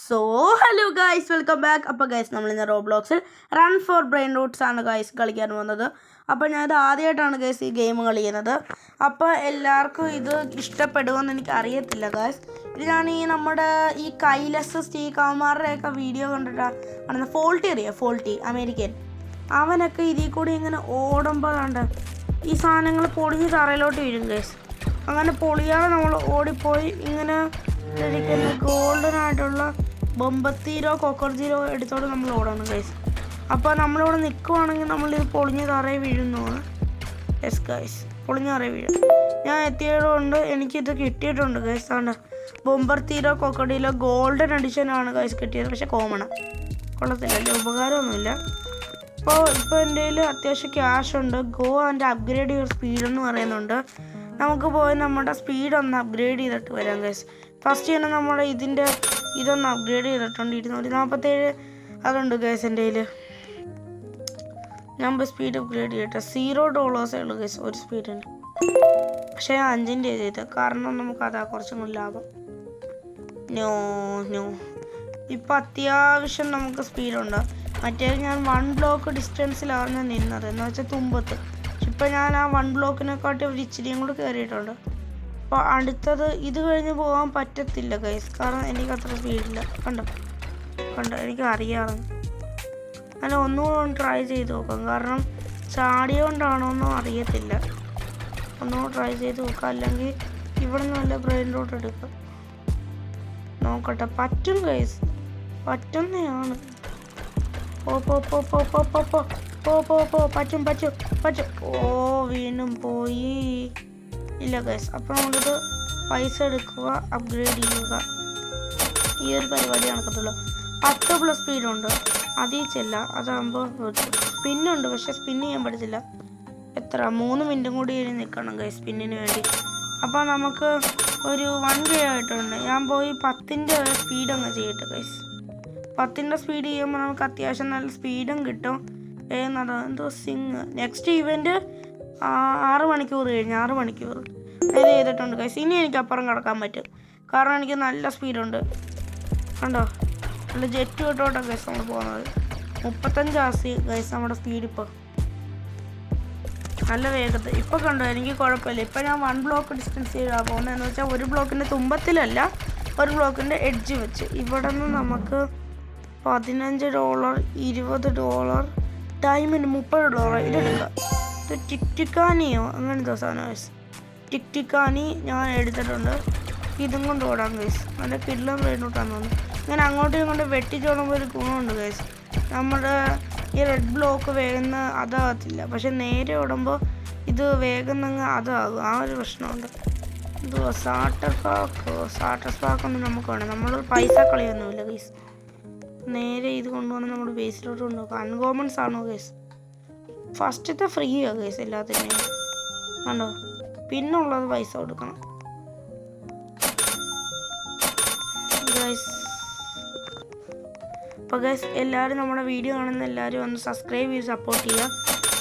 So hello guys, welcome back. അപ്പോൾ guys, നമ്മളിന്ന് റോബ്ലോക്സിൽ run four brain Roots ആണ് guys കളിക്കാൻ പോകുന്നത്. അപ്പോൾ ഞാനിത് ആദ്യമായിട്ടാണ് ഗൈസ് ഈ ഗെയിം കളിക്കുന്നത്. അപ്പോൾ എല്ലാവർക്കും ഇത് ഇഷ്ടപ്പെടുമെന്ന് എനിക്ക് അറിയത്തില്ല ഗൈസ്. ഇത് ഞാൻ നമ്മുടെ ഈ കൈലസ് സ്റ്റീവ് കൗമാറുടെയൊക്കെ വീഡിയോ കണ്ടിട്ടാണ്. ഫോൾട്ടി അറിയാം, ഫോൾട്ടി അമേരിക്കൻ. അവനൊക്കെ ഇതിൽ കൂടി ഇങ്ങനെ ഓടുമ്പോഴാണ്ട് ഈ സാധനങ്ങൾ പൊളിഞ്ഞ് തറയിലോട്ട് വീഴും ഗൈസ്. അങ്ങനെ പൊളിയാതെ നമ്മൾ ഓടിപ്പോയി ഇങ്ങനെ ഇരിക്കുന്ന ഗോൾഡൻ ആയിട്ടുള്ള ബൊമ്പത്തീരോ കൊക്കർജീരോ എടുത്തോണ്ട് നമ്മൾ ഓടണം ഗൈസ്. അപ്പോൾ നമ്മളിവിടെ നിൽക്കുവാണെങ്കിൽ നമ്മളിത് പൊളിഞ്ഞ് തറയിൽ വീഴുന്നതാണ്. യെസ് ഗൈസ്, പൊളിഞ്ഞ് തറയിൽ വീഴും. ഞാൻ എത്തിയതുകൊണ്ട് എനിക്കിത് കിട്ടിയിട്ടുണ്ട് ഗൈസ്. ആണ് ബൊമ്പത്തീരോ കൊക്കർജീരോ ഗോൾഡൻ എഡിഷനാണ് ഗൈസ് കിട്ടിയത്. പക്ഷെ കോമണാണ്, കൊള്ളത്തില്ലല്ലേ, ഉപകാരമൊന്നുമില്ല. ഇപ്പോൾ എൻ്റെ കയ്യിൽ അത്യാവശ്യം ക്യാഷ് ഉണ്ട്. Go and upgrade your speed എന്ന് പറയുന്നുണ്ട്. നമുക്ക് പോയി നമ്മുടെ സ്പീഡ് ഒന്ന് അപ്ഗ്രേഡ് ചെയ്തിട്ട് വരാം ഗൈസ്. ഫസ്റ്റ് തന്നെ നമ്മുടെ ഇതൊന്ന് അപ്ഗ്രേഡ് ചെയ്തിട്ടുണ്ട്. 247 അതുണ്ട് ഗൈസ് എൻ്റെ കയ്യിൽ. ഞാൻ സ്പീഡ് അപ്ഗ്രേഡ് ചെയ്യട്ടെ. $0 ഉള്ളൂ ഗൈസ് ഒരു സ്പീഡിന്. പക്ഷേ 5-ൻ്റെ ചെയ്തത് കാരണം നമുക്ക് അതാ കുറച്ചും കൂടി ലാഭം. നോ ഇപ്പം അത്യാവശ്യം നമുക്ക് സ്പീഡുണ്ട്. മറ്റേത് ഞാൻ 1 ബ്ലോക്ക് ഡിസ്റ്റൻസിലാണ് നിന്നത്, എന്ന് വെച്ചാൽ തുമ്പത്ത്. ഇപ്പം ഞാൻ ആ 1 ബ്ലോക്കിനെക്കാട്ടി ഒരു ഇച്ചിരിയും കൂടി കയറിയിട്ടുണ്ട്. അപ്പോൾ അടുത്തത് ഇത് കഴിഞ്ഞ് പോകാൻ പറ്റത്തില്ല ഗൈസ്, കാരണം എനിക്ക് അത്ര സ്പീഡില്ല. കണ്ടോ എനിക്ക് അറിയാറുണ്ട്. അല്ല, ഒന്നുകൂടെ ട്രൈ ചെയ്ത് നോക്കാം, കാരണം ചാടിയോണ്ടാണോന്നും അറിയത്തില്ല. ഒന്നുകൂടെ ട്രൈ ചെയ്ത് നോക്കാം, അല്ലെങ്കിൽ ഇവിടെ നിന്ന് നല്ല ബ്രെയിൻ റൂട്ട് എടുക്കാം. നോക്കട്ടെ, പറ്റും ഗൈസ്, പറ്റുന്നതാണ്. പറ്റും. വീണ്ടും പോയി. ഇല്ല ഗൈസ്. അപ്പോൾ നമ്മളിത് പൈസ എടുക്കുക, അപ്ഗ്രേഡ് ചെയ്യുക. ഈ ഒരു പരിപാടി നടക്കത്തുള്ളൂ. 10+ സ്പീഡുണ്ട്, അതിൽ ചെല്ല. അതാകുമ്പോൾ സ്പിന്നുണ്ട്, പക്ഷെ സ്പിന്ന് ചെയ്യാൻ പറ്റത്തില്ല. എത്ര 3 മിനിറ്റും കൂടി നിൽക്കണം ഗൈസ് സ്പിന്നിന് വേണ്ടി. അപ്പോൾ നമുക്ക് ഒരു 1K ആയിട്ടുണ്ട്. ഞാൻ പോയി 10-ൻ്റെ സ്പീഡ് അങ്ങ് ചെയ്യട്ടെ ഗൈസ്. 10-ൻ്റെ സ്പീഡ് ചെയ്യുമ്പോൾ നമുക്ക് അത്യാവശ്യം നല്ല സ്പീഡും കിട്ടും. എന്തോ നെക്സ്റ്റ് ഇവൻറ്റ് 6 മണിക്കൂർ കഴിഞ്ഞ് 6 മണിക്കൂർ ഇത് ചെയ്തിട്ടുണ്ട് ഗൈസ്. ഇനി എനിക്ക് അപ്പുറം കിടക്കാൻ പറ്റും, കാരണം എനിക്ക് നല്ല സ്പീഡുണ്ട്. കണ്ടോ, നല്ല ജെറ്റ് കിട്ടോട്ടാണ് ഗൈസ് നമ്മൾ പോകുന്നത്. 35 ആസി ഗൈസ് നമ്മുടെ സ്പീഡ്. ഇപ്പോൾ നല്ല വേഗത്തിൽ. ഇപ്പോൾ കണ്ടോ, എനിക്ക് കുഴപ്പമില്ല. ഇപ്പോൾ ഞാൻ 1 ബ്ലോക്ക് ഡിസ്റ്റൻസ് ചെയ്താണ് പോകുന്നതെന്ന് വെച്ചാൽ ഒരു ബ്ലോക്കിൻ്റെ തുമ്പത്തിലല്ല, ഒരു ബ്ലോക്കിൻ്റെ എഡ്ജ് വെച്ച്. ഇവിടെ നിന്ന് നമുക്ക് $15, $20, ഡയമണ്ട് $30 ഇതെടുക്കാം. ഇത് ടിക്ടിക്കാനിയോ അങ്ങനത്തെ സാധനം ഗൈസ്. ടിക്ടിക്കാനി ഞാൻ എടുത്തിട്ടുണ്ട്. ഇതും കൊണ്ട് ഓടാം ഗൈസ്. നല്ല കിഡ്ലം റേഡിട്ടാന്ന് തോന്നുന്നു. ഇങ്ങനെ അങ്ങോട്ടും ഇങ്ങോട്ടും വെട്ടിച്ചോടുമ്പോൾ ഒരു ഗുണമുണ്ട് ഗൈസ്. നമ്മുടെ ഈ റെഡ് ബ്ലോക്ക് വേഗം അതാകത്തില്ല, പക്ഷെ നേരെ ഓടുമ്പോൾ ഇത് വേഗം അതാകും. ആ ഒരു പ്രശ്നമുണ്ട്. എന്തുവാ സാട്ടർ സ്പാക്കൊന്നും നമുക്ക് വേണം. നമ്മൾ പൈസ കളിയൊന്നുമില്ല ഗൈസ്. നേരെ ഇത് കൊണ്ടുവന്ന് നമ്മുടെ ബേസിലോട്ട് കൊണ്ടുപോകും. അൺകോമൺസ് ആണോ ഗൈസ്? ഫസ്റ്റത്തെ ഫ്രീയാ ഗൈസ് എല്ലാത്തിനും. കണ്ടോ, പിന്നുള്ളത് പൈസ കൊടുക്കണം ഗൈസ്. അപ്പോൾ ഗൈസ്, എല്ലാവരും നമ്മുടെ വീഡിയോ കാണുന്ന എല്ലാവരും ഒന്ന് സബ്സ്ക്രൈബ് ചെയ്ത് സപ്പോർട്ട് ചെയ്യുക.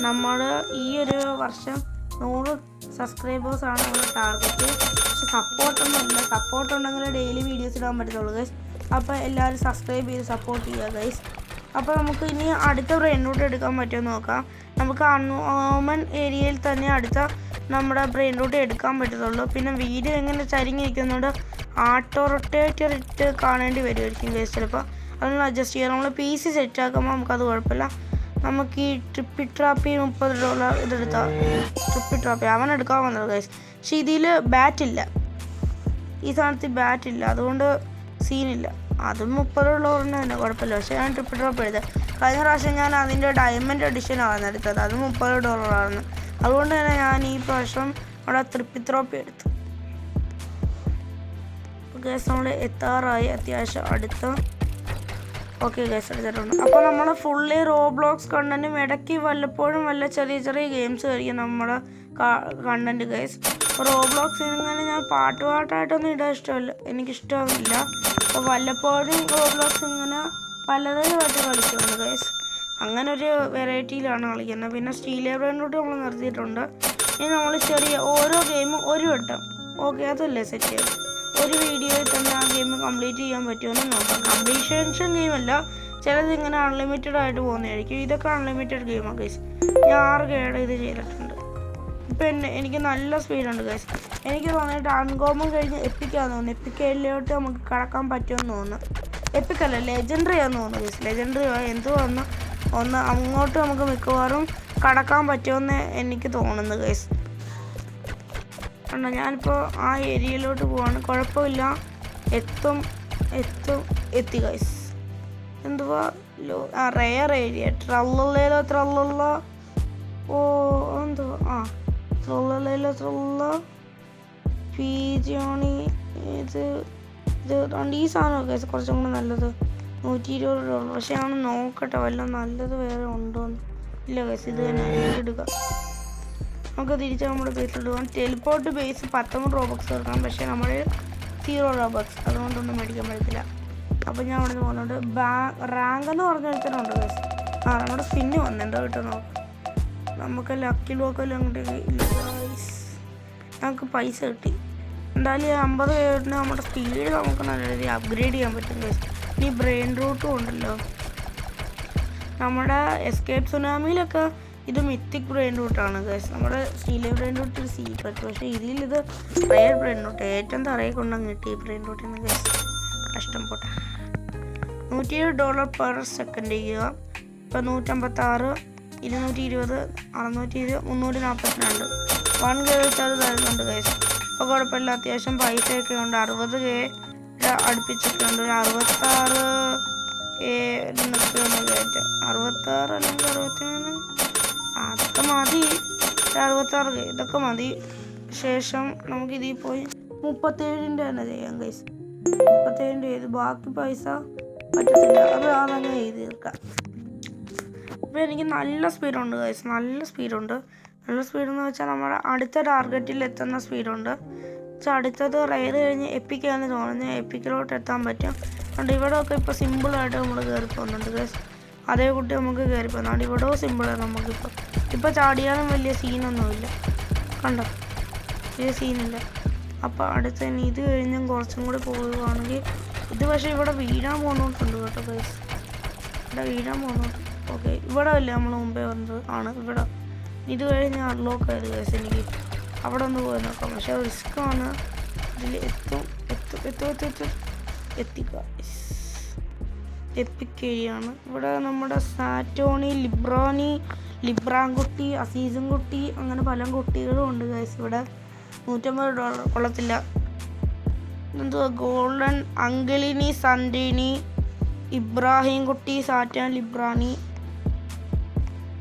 നമ്മൾ ഈ ഒരു വർഷം 100 സബ്സ്ക്രൈബേഴ്സാണ് നമ്മുടെ ടാർഗറ്റ്. പക്ഷെ സപ്പോർട്ട് ഉണ്ടെങ്കിൽ ഡെയിലി വീഡിയോസ് ഇടാൻ പറ്റത്തുള്ളൂ ഗൈസ്. അപ്പോൾ എല്ലാവരും സബ്സ്ക്രൈബ് ചെയ്ത് സപ്പോർട്ട് ചെയ്യുക ഗൈസ്. അപ്പോൾ നമുക്ക് ഇനി അടുത്ത ബ്രെയിൻ റൂട്ട് എടുക്കാൻ പറ്റുമോ നോക്കാം. നമുക്ക് അൺകോമൺ ഏരിയയിൽ തന്നെ അടുത്ത നമ്മുടെ ബ്രെയിൻ റൂട്ട് എടുക്കാൻ പറ്റത്തുള്ളൂ. പിന്നെ വീഡിയോ എങ്ങനെ ചരിഞ്ഞിരിക്കുന്നതുകൊണ്ട് ആട്ടോ റൊട്ടേറ്റർ ഇട്ട് കാണേണ്ടി വരുമായിരിക്കും ഗൈസ്. ചിലപ്പോൾ അതൊന്ന് അഡ്ജസ്റ്റ് ചെയ്യാം. നമ്മൾ PC സെറ്റാക്കുമ്പോൾ നമുക്കത് കുഴപ്പമില്ല. നമുക്ക് ഈ ട്രിപ്പി ട്രാപ്പി $30 ഇതെടുത്താൽ ട്രിപ്പി ട്രാപ്പി അവനെടുക്കാൻ വന്നത് ഗൈസ്. പക്ഷെ ഇതിൽ ബാറ്റില്ല, ഈ സാധനത്തിൽ ബാറ്റില്ല, അതുകൊണ്ട് സീനില്ല. അതും $30 തന്നെ കുഴപ്പമില്ല. പക്ഷേ ഞാൻ ട്രിപ്പിൾ ഡ്രോപ്പ് എടുത്തത് കഴിഞ്ഞ പ്രാവശ്യം ഞാൻ അതിൻ്റെ ഡയമണ്ട് എഡിഷനാണ് എടുത്തത്. അത് $30. അതുകൊണ്ട് തന്നെ ഞാൻ ഈ പ്രാവശ്യം അവിടെ ട്രിപ്പിൾ ഡ്രോപ്പ് എടുത്തു. ഗൈസ്, നമ്മൾ എത്താറായി അത്യാവശ്യം അടുത്ത്. ഓക്കെ ഗൈസ്, എടുത്തിട്ടുണ്ട്. അപ്പോൾ നമ്മൾ ഫുള്ളി റോബ്ലോക്സ് കണ്ടന്റും ഇടയ്ക്ക് വല്ലപ്പോഴും വല്ല ചെറിയ ഗെയിംസ് കഴിക്കും നമ്മുടെ കണ്ടന്റ് ഗൈസ്. അപ്പോൾ റോബ്ലോക്സ് ഇങ്ങനെ ഞാൻ പാട്ടായിട്ടൊന്നും ഇടാൻ ഇഷ്ടമല്ല, എനിക്കിഷ്ടമില്ല. അപ്പോൾ വല്ലപ്പോഴും റോബ്ലോക്സ് ഇങ്ങനെ പലതരമായിട്ട് കളിക്കുന്നുണ്ട് ഗൈസ്. അങ്ങനെ ഒരു വെറൈറ്റിയിലാണ് കളിക്കുന്നത്. പിന്നെ സ്റ്റീലിയർ ബ്രെയിനോട്ട് നമ്മൾ നിർത്തിയിട്ടുണ്ട്. ഇനി നമ്മൾ ചെറിയ ഓരോ ഗെയിമും ഒരു വട്ടം, ഓക്കെ അതല്ലേ സെറ്റ് ചെയ്ത് ഒരു വീഡിയോയിൽ തന്നെ ആ ഗെയിം കംപ്ലീറ്റ് ചെയ്യാൻ പറ്റുമെന്ന് നോക്കാം. കംപ്ലീഷൻ ഗെയിമല്ല, ചിലത് ഇങ്ങനെ അൺലിമിറ്റഡ് ആയിട്ട് പോകുന്നതായിരിക്കും. ഇതൊക്കെ അൺലിമിറ്റഡ് ഗെയിമാണ് ഗൈസ്. ഞാൻ 6 കേട് ഇത് ചെയ്തിട്ടുണ്ട്. ഇപ്പം എനിക്ക് നല്ല സ്പീഡുണ്ട് ഗൈസ്. എനിക്ക് തോന്നിയിട്ട് അൺകോമൺ കഴിഞ്ഞ് എപ്പിക്കാന്ന് തോന്നുന്നു. എപ്പിക്കയിലോട്ട് നമുക്ക് കടക്കാൻ പറ്റുമെന്ന് തോന്നുന്നു. എപ്പിക്കല്ല, ലെജൻഡറി ആണെന്ന് തോന്നുന്നു ഗൈസ്. ലെജൻഡറി എന്തോ ഒന്ന് അങ്ങോട്ട് നമുക്ക് മിക്കവാറും കടക്കാൻ പറ്റുമെന്ന് എനിക്ക് തോന്നുന്നു ഗൈസ്. കണ്ടോ, ഞാനിപ്പോൾ ആ ഏരിയയിലോട്ട് പോവാണ്. കുഴപ്പമില്ല, എത്തി ഗൈസ്. എന്തുവാ റെയർ ഏരിയ, ട്രല്ലോ ഓ എന്തുവാ ട്രല്ലോ പീജിയോണി. ഇത് ഈ സാധനം ഗൈസ് കുറച്ചും കൂടെ നല്ലത്. $120. പക്ഷെ ഞാൻ നോക്കട്ടെ വല്ല നല്ലത് വേറെ ഉണ്ടോന്ന്. ഇല്ല ഗൈസ്, ഇത് തന്നെ എടുക്കാം. നമുക്ക് തിരിച്ച് നമ്മുടെ ബേസിലോട്ട് പോകാം. ടെലിപ്പോർട്ട് ബേസ് 19 റോബക്സ് എടുക്കാം. പക്ഷേ നമ്മൾ 0 റോബക്സ്, അതുകൊണ്ടൊന്നും മേടിക്കാൻ പറ്റത്തില്ല. അപ്പോൾ ഞാൻ അവിടെ നിന്ന് പോകുന്നുണ്ട്. റാങ്ക് എന്ന് പറഞ്ഞ ഒരുത്തനുണ്ട് ഗൈസ്. നമ്മുടെ സ്പിന്ന് വന്നു, എന്തോ കിട്ടും നോക്കാം. നമുക്ക് ലക്കി ലോക്കലും അങ്ങോട്ടേക്ക് ഇല്ല ഗൈസ്. നമുക്ക് പൈസ കിട്ടി. എന്തായാലും 50 കേട്ടിന് നമ്മുടെ സ്പീഡ് നമുക്ക് നല്ല രീതിയിൽ അപ്ഗ്രേഡ് ചെയ്യാൻ പറ്റും ഗൈസ്. ഇനി ബ്രെയിൻ റൂട്ടും ഉണ്ടല്ലോ. നമ്മുടെ എസ്കേപ്പ് സുനാമിയിലൊക്കെ ഇത് മിത്തിക് ബ്രെയിൻ റൂട്ടാണ് ഗൈസ്. നമ്മുടെ സ്റ്റീലെ ബ്രെയിൻ റൂട്ട് ഒരു സീക്രട്ട്. പക്ഷേ ഇതിലിത് റയർ ബ്രെയിൻ റൂട്ട്. ഏറ്റവും തറയിൽ കൊണ്ടങ്ങ് കിട്ടി ഈ ബ്രെയിൻ റൂട്ടിന് ഗൈസ്. കഷ്ടം പോട്ടെ. $107 പെർ സെക്കൻഡ് ചെയ്യുക. ഇപ്പം 156, 220, 620, 342 1K വെച്ചാൽ തരുന്നുണ്ട് ഗൈസ്. ഇപ്പോൾ കുഴപ്പമില്ല, അത്യാവശ്യം പൈസയൊക്കെ ഉണ്ട്. 60K അടുപ്പിച്ചൊക്കെ ഉണ്ട്. ഒരു 66K നിൽക്കുന്ന കയറ്റം. 66 അല്ലെങ്കിൽ 63, അതൊക്കെ മതി. 66K ഇതൊക്കെ മതി. ശേഷം നമുക്കിതിൽ പോയി 37ൻ്റെ തന്നെ ചെയ്യാം ഗൈസ്. 37ൻ്റെ ചെയ്ത് ബാക്കി പൈസ പറ്റത്തില്ല, അത് അതങ്ങ് ചെയ്ത് തീർക്കാം. ഇപ്പോൾ എനിക്ക് നല്ല സ്പീഡുണ്ട് ഗൈസ്, നല്ല സ്പീഡുണ്ട്. നല്ല സ്പീഡെന്ന് വെച്ചാൽ നമ്മുടെ അടുത്ത ടാർഗറ്റിൽ എത്തുന്ന സ്പീഡുണ്ട്. അടുത്തത് റയർ കഴിഞ്ഞ് എപ്പിക്കാന്ന് തോന്നുന്നത്. എപ്പിക്കിലോട്ട് എത്താൻ പറ്റും. അതുകൊണ്ട് ഇവിടെയൊക്കെ ഇപ്പോൾ സിമ്പിളായിട്ട് നമ്മൾ കയറി പോകുന്നുണ്ട് ഗൈസ്. അതേ കുട്ടി നമുക്ക് കയറി പോകുന്നുണ്ട്. ഇവിടെയോ സിമ്പിളാണ് നമുക്കിപ്പോൾ ചാടിയാലും വലിയ സീനൊന്നുമില്ല. കണ്ടോ, വലിയ സീനില്ല. അപ്പോൾ അടുത്തതിന് ഇത് കഴിഞ്ഞും കുറച്ചും കൂടി പോവുകയാണെങ്കിൽ ഇത് പക്ഷേ ഇവിടെ വീഴാൻ പോകുന്നോട്ടുണ്ട് കേട്ടോ ഗൈസ്. ഇവിടെ വീഴാൻ പോകുന്നുണ്ട്. ഓക്കെ, ഇവിടെ അല്ലേ നമ്മൾ മുമ്പേ വന്നത് ആണ്. ഇവിടെ ഇത് കഴിഞ്ഞ് അൺലോക്ക് ആയത് ഗൈസ്. എനിക്ക് അവിടെ ഒന്ന് പോയി നോക്കാം. പക്ഷേ റിസ്ക്കാണ്. ഇതിൽ എത്തിക്കുക. എപ്പിക് ഏരിയയാണ്. ഇവിടെ നമ്മുടെ സാറ്റോണി, ലിബ്രാൻകുട്ടി, അസീസും കുട്ടി, അങ്ങനെ പല കുട്ടികളും ഉണ്ട് ഗൈസ്. ഇവിടെ $150 കൊള്ളത്തില്ല. എന്തുവാ ഗോൾഡൻ അങ്കിളിനി, സൻഡിനി, ഇബ്രാഹിം കുട്ടി, സാറ്റാൻ ലിബ്രാനി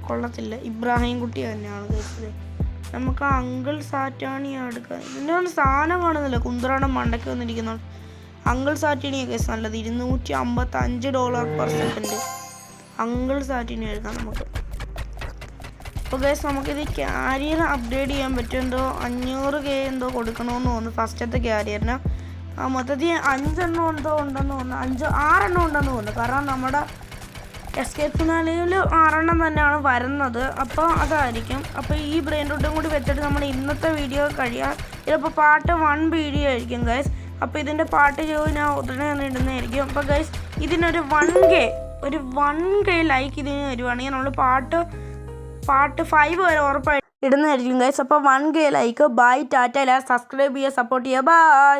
കൊള്ളത്തില്ല. ഇബ്രാഹിം കുട്ടി തന്നെയാണ് ഗൈസ്. നമുക്ക് അങ്കിൾ സാറ്റാണി എടുക്കാം. ഇതിൻ്റെ ഒന്ന് സാധനം കാണുന്നില്ല, കുന്തറാടം മണ്ടയ്ക്ക് വന്നിരിക്കുന്നുണ്ട്. അങ്കിൾ സാറ്റിനി കേസ് നല്ലത്. $255 പെർ സെക്കൻഡ് അങ്കിൾ സാറ്റിനി എടുക്കാം നമുക്ക്. അപ്പോൾ ഗൈസ് നമുക്കിത് ക്യാരിയർ അപ്ഗ്രേഡ് ചെയ്യാൻ പറ്റും. എന്തോ 500K എന്തോ കൊടുക്കണമെന്ന് തോന്നുന്നു ഫസ്റ്റത്തെ ക്യാരിയറിന്. മൊത്തത്തിൽ 5 എണ്ണം എന്തോ ഉണ്ടെന്ന് തോന്നുന്നു. 6 എണ്ണം ഉണ്ടെന്ന് തോന്നുന്നു. കാരണം നമ്മുടെ എസ്കേപ്പ് ഫിനാലിയിൽ 6 എണ്ണം തന്നെയാണ് വരുന്നത്. അപ്പോൾ അതായിരിക്കും. അപ്പോൾ ഈ ബ്രെയിൻ റൂട്ടും കൂടി വെച്ചിട്ട് നമ്മൾ ഇന്നത്തെ വീഡിയോ കഴിയാം. ഇതിപ്പോൾ പാർട്ട് 1 വീഡിയോ ആയിരിക്കും ഗൈസ്. അപ്പോൾ ഇതിൻ്റെ പാർട്ട് 2 ഞാൻ ഉടനെ തന്നെ ഇടുന്നതായിരിക്കും. അപ്പോൾ ഗൈസ് ഇതിനൊരു 1K ലൈക്ക് ഇതിന് വരുവാണെങ്കിൽ നമ്മൾ പാർട്ട് 5 വരെ ഉറപ്പായിട്ട് ഇടുന്നതായിരിക്കും ഗൈസ്. അപ്പോൾ 1K ലൈക്ക്. ബൈ, ടാറ്റ. എല്ലാവരും സബ്സ്ക്രൈബ് ചെയ്യുക, സപ്പോർട്ട് ചെയ്യുക. ബൈ.